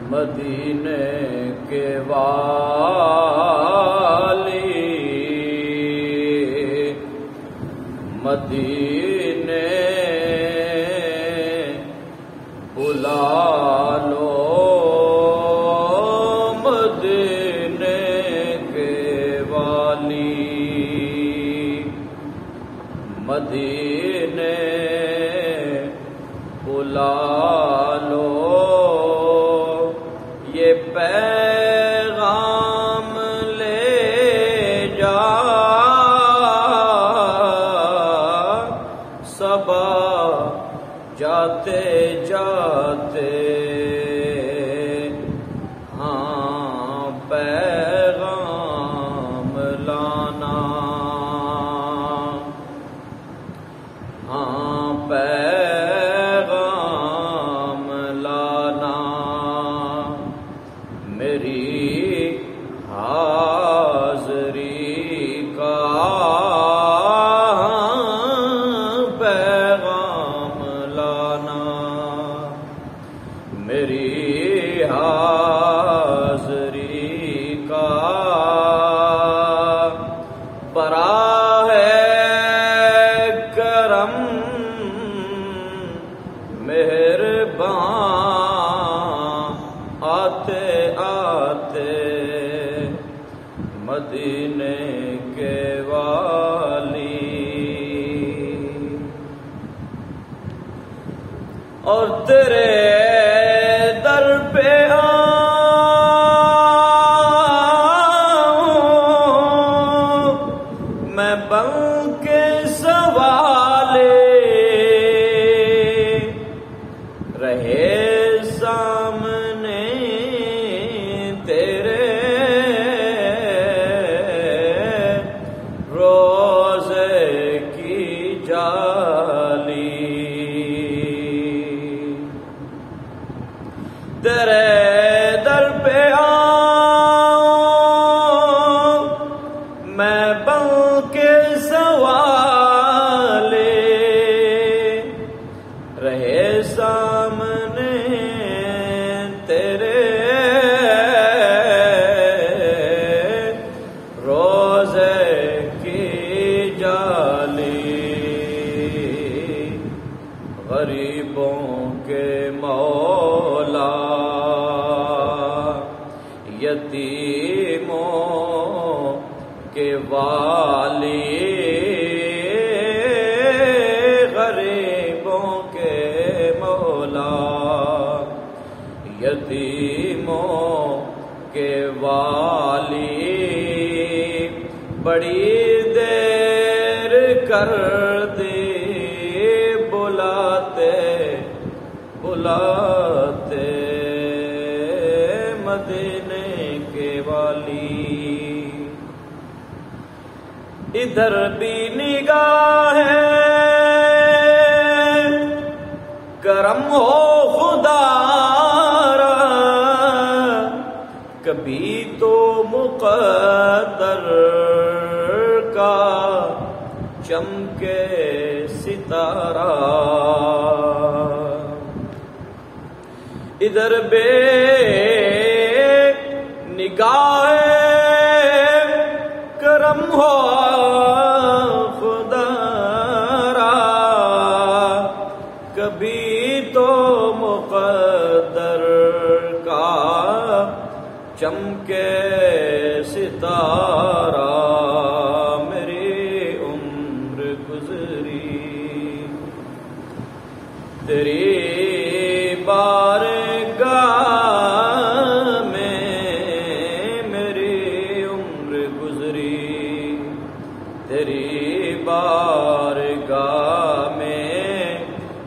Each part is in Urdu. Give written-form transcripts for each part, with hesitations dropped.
مدینے کے والی مدینے بلا لو مدینے کے والی مدینے بلا لو یہ پیغام لے جا صبا جاتے جاتے ہاں پیغام لانا ہاں پیغام لانا میری حاضری کا پیغام لانا میری حاضری کا برا ہے کرم مہربان آتے آتے مدینے کے والی اور تیرے در پہ آؤں میں بن کے سوالے رہے سامنے تیرے روزے کی جالی تیرے در پہ آؤں میں بن کے سوالے رہے سامنے تیرے روزے کی جالی غریبوں کے مولا یتیموں کے والی غریبوں کے مولا یتیموں کے والی بڑی دیر کر دی بلاتے بلاتے مدینے کے والی ادھر بھی نگاہ ہے کرم ہو خدا را کبھی تو مقدر کا چمکے ستارہ ادھر بے نگاہ کرم ہو خدا را کبھی تو مقدر کا چمکے ستارہ میری عمر گزری تیری بارگاہ میں میری عمر گزری تیری بارگاہ میں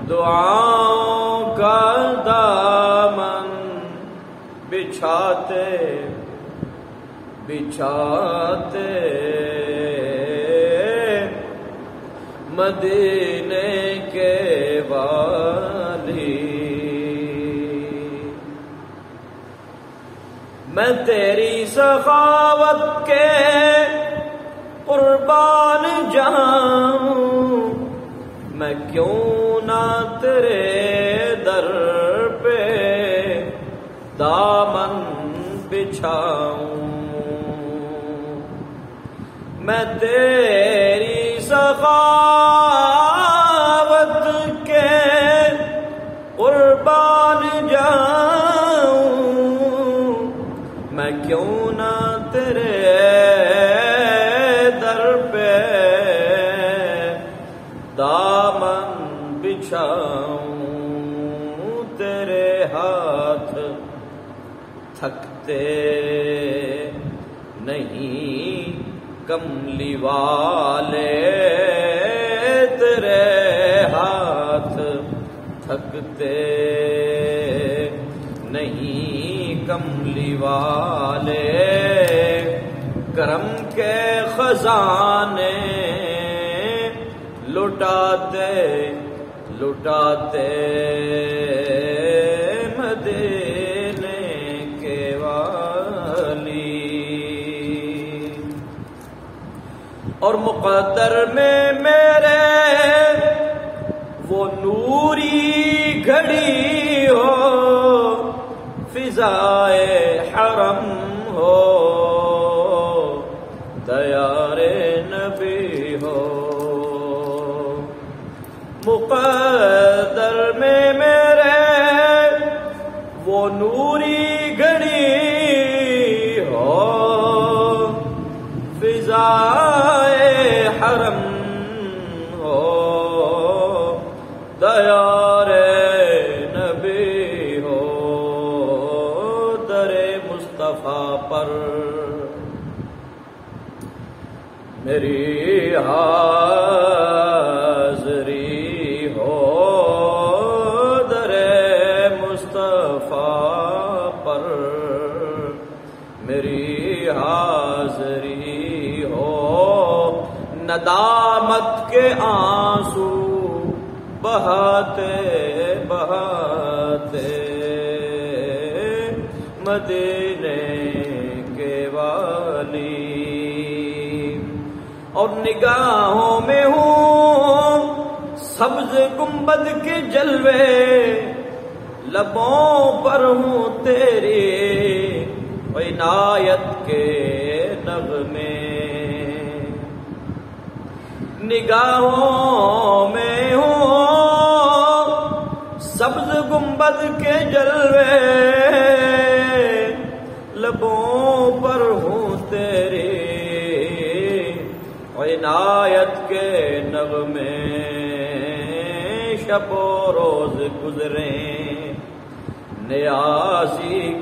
دعاؤں کا دامن بچھاتے بچھاتے مدینے کے والی میں تیری سخاوت کے قربان جاؤں میں کیوں نہ تیرے در پہ دامن بچھاؤں میں تیری سخاوت کے قربان جاؤں میں کیوں نہ تیرے در پہ دامن بچھاؤں تیرے ہاتھ تھکتے نہیں کملی والے تیرے ہاتھ تھکتے نہیں کملی والے کرم کے خزانے لٹاتے لٹاتے مدینے کے والی اور مقدر میں میرے وہ نوری گھڑی ہو فضائے حرم ہو دیار نبی ہو مقدر میں میرے وہ نوری گھڑی ہو فضائے حرم ہو دیار نبی ہو در مصطفیٰ پر میری حاضری ہو در مصطفیٰ پر میری حاضری ہو ندامت کے آنسو بہاتے بہاتے مدینے کے والی اور نگاہوں میں ہوں سبز گنبد کے جلوے لبوں پر ہوں تیری عنایت کے نغمے نگاہوں میں ہوں سبز گنبد کے جلوے لبوں پر ہوں تیری عنایت کے نغمے شب و روز گزریں نیازی